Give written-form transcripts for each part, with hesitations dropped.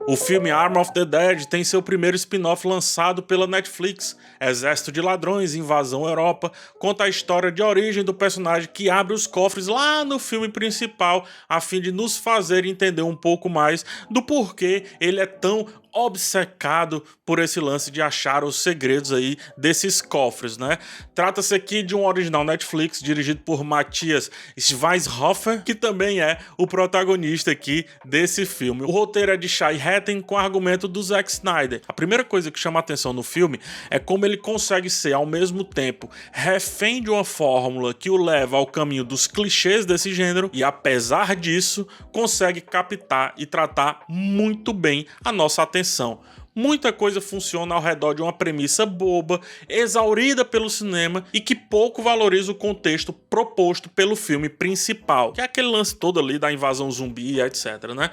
O filme Arm of the Dead tem seu primeiro spin-off lançado pela Netflix. Exército de Ladrões, Invasão Europa, conta a história de origem do personagem que abre os cofres lá no filme principal, a fim de nos fazer entender um pouco mais do porquê ele é tão obcecado por esse lance de achar os segredos aí desses cofres, né? Trata-se aqui de um original Netflix dirigido por Matthias Schweighöfer, que também é o protagonista aqui desse filme. O roteiro é de Shai Hatton com argumento do Zack Snyder. A primeira coisa que chama a atenção no filme é como ele consegue ser ao mesmo tempo refém de uma fórmula que o leva ao caminho dos clichês desse gênero e, apesar disso, consegue captar e tratar muito bem a nossa atenção. Muita coisa funciona ao redor de uma premissa boba, exaurida pelo cinema e que pouco valoriza o contexto proposto pelo filme principal, que é aquele lance todo ali da invasão zumbi, etc, né?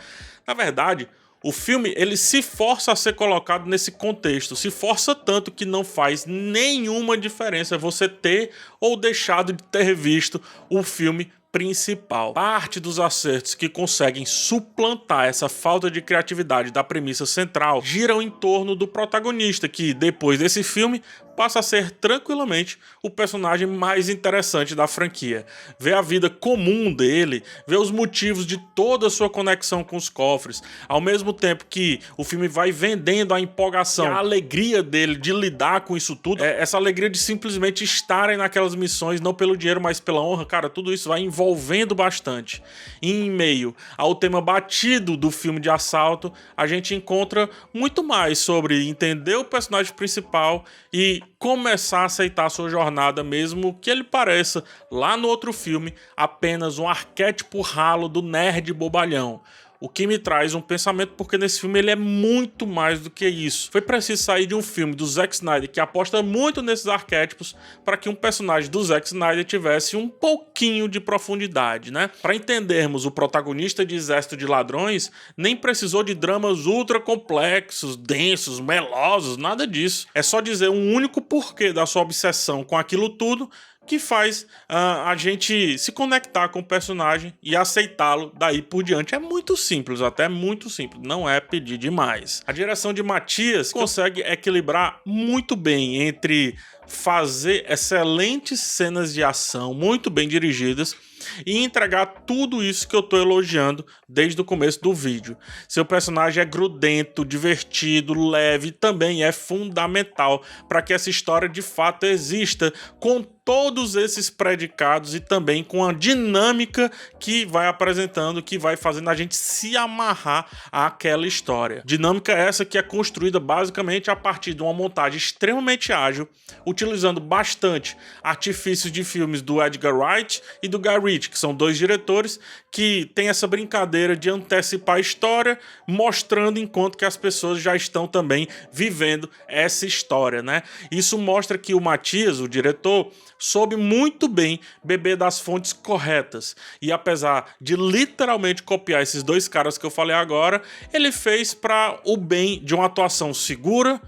Na verdade, o filme ele se força a ser colocado nesse contexto, se força tanto que não faz nenhuma diferença você ter ou deixado de ter visto o filme principal. Parte dos acertos que conseguem suplantar essa falta de criatividade da premissa central giram em torno do protagonista, que depois desse filme passa a ser tranquilamente o personagem mais interessante da franquia. Ver a vida comum dele, ver os motivos de toda a sua conexão com os cofres, ao mesmo tempo que o filme vai vendendo a empolgação, a alegria dele de lidar com isso tudo, essa alegria de simplesmente estarem naquelas missões, não pelo dinheiro, mas pela honra, cara, tudo isso vai envolvendo bastante. E em meio ao tema batido do filme de assalto, a gente encontra muito mais sobre entender o personagem principal e começar a aceitar sua jornada, mesmo que ele pareça, lá no outro filme, apenas um arquétipo ralo do nerd bobalhão. O que me traz um pensamento, porque nesse filme ele é muito mais do que isso. Foi preciso sair de um filme do Zack Snyder que aposta muito nesses arquétipos para que um personagem do Zack Snyder tivesse um pouquinho de profundidade, né? Para entendermos o protagonista de Exército de Ladrões, nem precisou de dramas ultra complexos, densos, melosos, nada disso. É só dizer um único porquê da sua obsessão com aquilo tudo que faz a gente se conectar com o personagem e aceitá-lo daí por diante. É muito simples, até muito simples, não é pedir demais. A direção de Matthias consegue equilibrar muito bem entre fazer excelentes cenas de ação, muito bem dirigidas, e entregar tudo isso que eu tô elogiando desde o começo do vídeo. Seu personagem é grudento, divertido, leve e também é fundamental para que essa história de fato exista, com todos esses predicados e também com a dinâmica que vai apresentando, que vai fazendo a gente se amarrar àquela história. Dinâmica essa que é construída basicamente a partir de uma montagem extremamente ágil, utilizando bastante artifícios de filmes do Edgar Wright e do Guy Ritchie, que são dois diretores que têm essa brincadeira de antecipar a história, mostrando enquanto que as pessoas já estão também vivendo essa história, né? Isso mostra que o Matthias, o diretor, soube muito bem beber das fontes corretas. E apesar de literalmente copiar esses dois caras que eu falei agora, ele fez para o bem de uma atuação segura,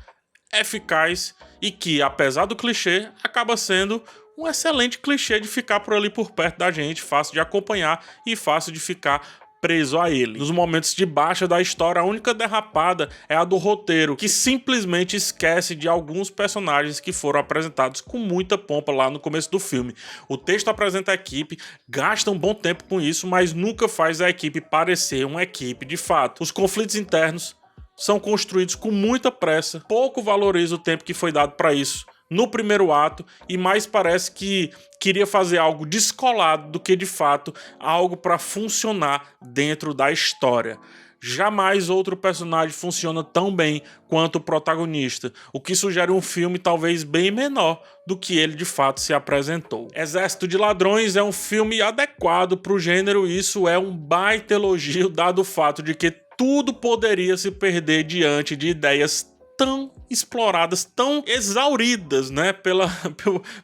eficaz e que, apesar do clichê, acaba sendo um excelente clichê de ficar por ali por perto da gente, fácil de acompanhar e fácil de ficar preso a ele. Nos momentos de baixa da história, a única derrapada é a do roteiro, que simplesmente esquece de alguns personagens que foram apresentados com muita pompa lá no começo do filme. O texto apresenta a equipe, gasta um bom tempo com isso, mas nunca faz a equipe parecer uma equipe de fato. Os conflitos internos são construídos com muita pressa, pouco valoriza o tempo que foi dado para isso no primeiro ato e mais parece que queria fazer algo descolado do que de fato algo para funcionar dentro da história. Jamais outro personagem funciona tão bem quanto o protagonista, o que sugere um filme talvez bem menor do que ele de fato se apresentou. Exército de Ladrões é um filme adequado para o gênero e isso é um baita elogio dado o fato de que tudo poderia se perder diante de ideias tão exploradas, tão exauridas, né,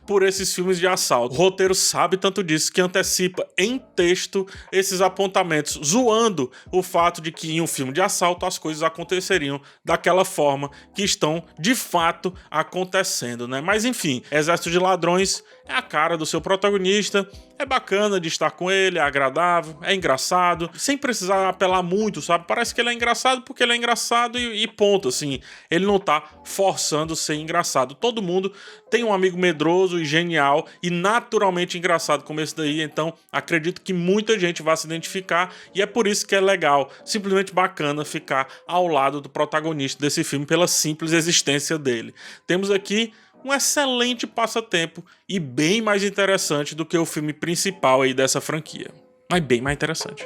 por esses filmes de assalto. O roteiro sabe tanto disso que antecipa em texto esses apontamentos, zoando o fato de que em um filme de assalto as coisas aconteceriam daquela forma que estão de fato acontecendo, né? Mas enfim, Exército de Ladrões é a cara do seu protagonista, é bacana de estar com ele, é agradável, é engraçado, sem precisar apelar muito, sabe? Parece que ele é engraçado porque ele é engraçado e ponto, assim. Ele não tá forçando ser engraçado. Todo mundo tem um amigo medroso e genial e naturalmente engraçado como esse daí, então acredito que muita gente vai se identificar e é por isso que é legal, simplesmente bacana ficar ao lado do protagonista desse filme pela simples existência dele. Temos aqui um excelente passatempo e bem mais interessante do que o filme principal aí dessa franquia. Mas bem mais interessante.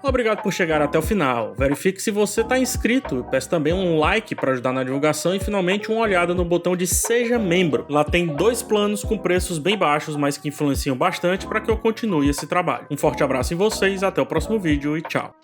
Obrigado por chegar até o final. Verifique se você está inscrito. Peço também um like para ajudar na divulgação e finalmente uma olhada no botão de Seja Membro. Lá tem 2 planos com preços bem baixos, mas que influenciam bastante para que eu continue esse trabalho. Um forte abraço em vocês, até o próximo vídeo e tchau.